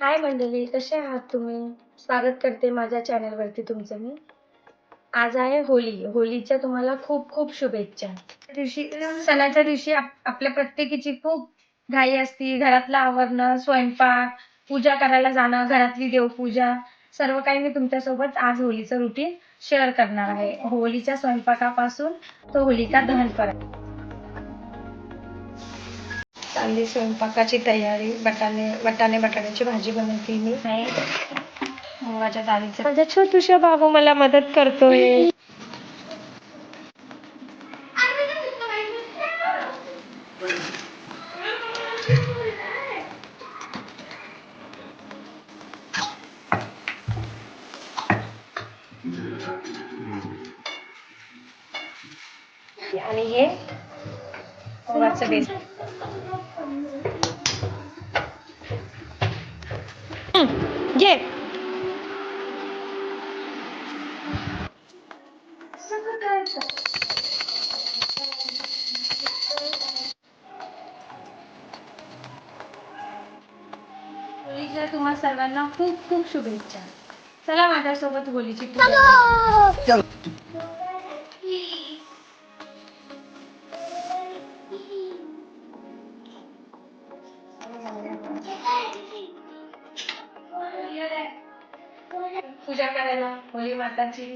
हाय मंडळी, कसे आहात तुम्ही? स्वागत करते माझ्या चॅनलवरती तुमचं मी. आज आहे होळी. होळीच्या तुम्हाला खूप खूप शुभेच्छा. सणाच्या दिवशी आपल्या प्रत्येकीची खूप घाई असते. घरातलं आवरणं, स्वयंपाक, पूजा करायला जाणं, घरातली देवपूजा सर्व काही मी तुमच्यासोबत आज होळीचं रुटीन शेअर करणार आहे. होळीच्या स्वयंपाकापासून तो होलिका दहन पर्यंत. चालली स्वयंपाकाची तयारी. बटाण्याची भाजी बनवते मी. मुगाच्या डाळीचं. माझा छोटूशा बाबू मला मदत करतोय. आणि हे मुगाचं बेसन. घे. होळीच्या तुम्हा सर्वांना खूप खूप शुभेच्छा. चला माझ्यासोबत होळीची पूजा. पूजा करायला होळी माताची.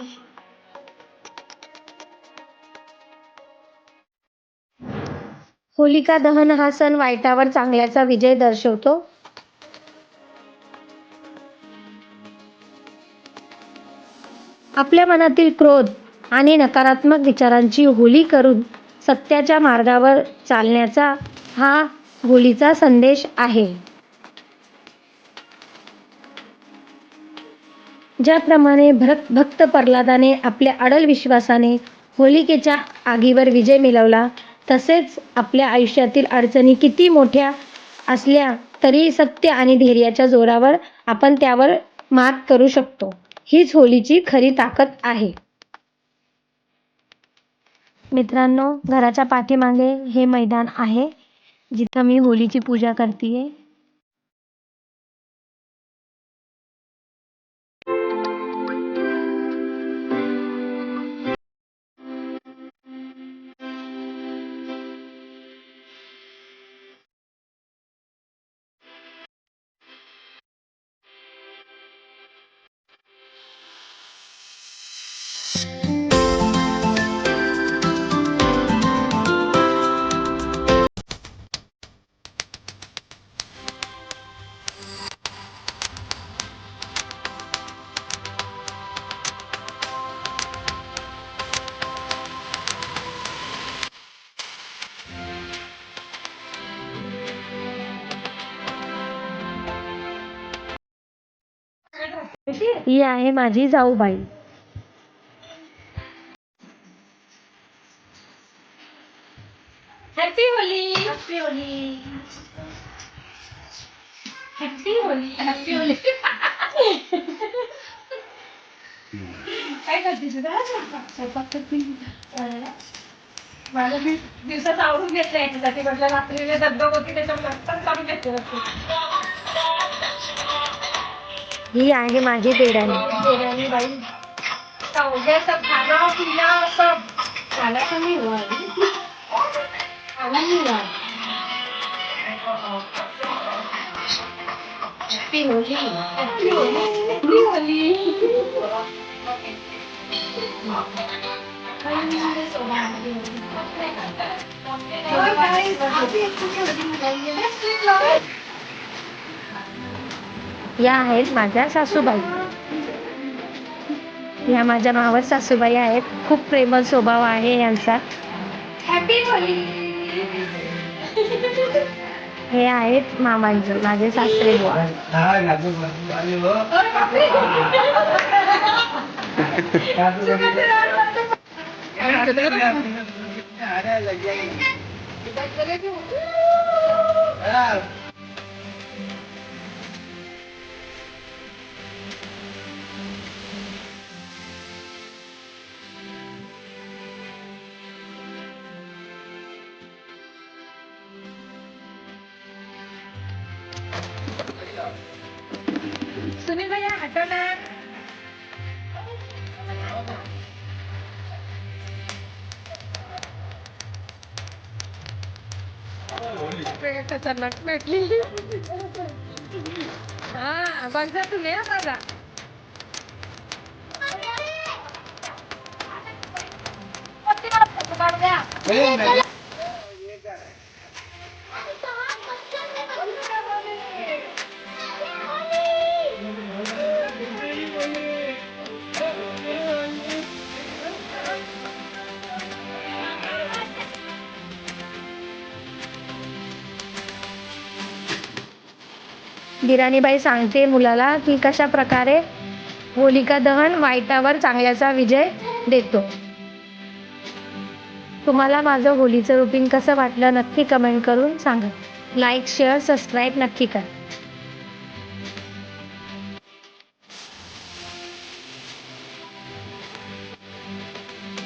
होलिका दहन हा सण वाईटावर चांगल्याचा विजय दर्शवतो. आपल्या मनातील क्रोध आणि नकारात्मक विचारांची होळी करून सत्याच्या मार्गावर चालण्याचा हा होळीचा संदेश आहे. ज्याप्रमाणे भक्त प्रल्हादाने आपल्या अडल विश्वासाने होलिकेच्या आगीवर विजय मिळवला, तसेच आपल्या आयुष्यातील अडचणी किती मोठ्या असल्या तरी सत्य आणि धैर्याच्या जोरावर आपण त्यावर मात करू शकतो. हीच होळीची खरी ताकद आहे. मित्रांनो, घराच्या पाठीमागे हे मैदान आहे जिथं मी होळीची पूजा करतेय. ही आहे माझी जाऊबाई. Happy Holi. Happy Holi. Happy Holi. Happy Holi. काय करते तुझा स्वयंपाक करते. माझं मी दिवसात आवडून घेतलं याच्यासाठी. म्हटलं रात्री दगदग होती त्याच्यामुळे काढून घेतलं. ही आहे माझी देराणी बाई. हो गया सब, खाना पीना सब. खाना तो नहीं हुआ अभी. खाना नहीं हुआ. Happy Holy. Happy Holy. Happy Holy. या आहेत माझ्या सासूबाई. या माझ्या मावस सासूबाई आहेत. खूप प्रेमळ स्वभाव आहे यांचा. Happy Holy. हे आहेत मामांचे माझे सासरे बुवा. सुनील भैया हटो ना. खतरनाक भेटली. हा बघा तुम्ही बघा. गिराणीबाई सांगते मुलाला की कशा प्रकारे होलिका दहन वाईटावर चांगल्याचा विजय देतो. तुम्हाला माझं होलीचं रुटीन कसं वाटलं नक्की कमेंट करून सांगा. लाईक शेअर सबस्क्राईब नक्की करा.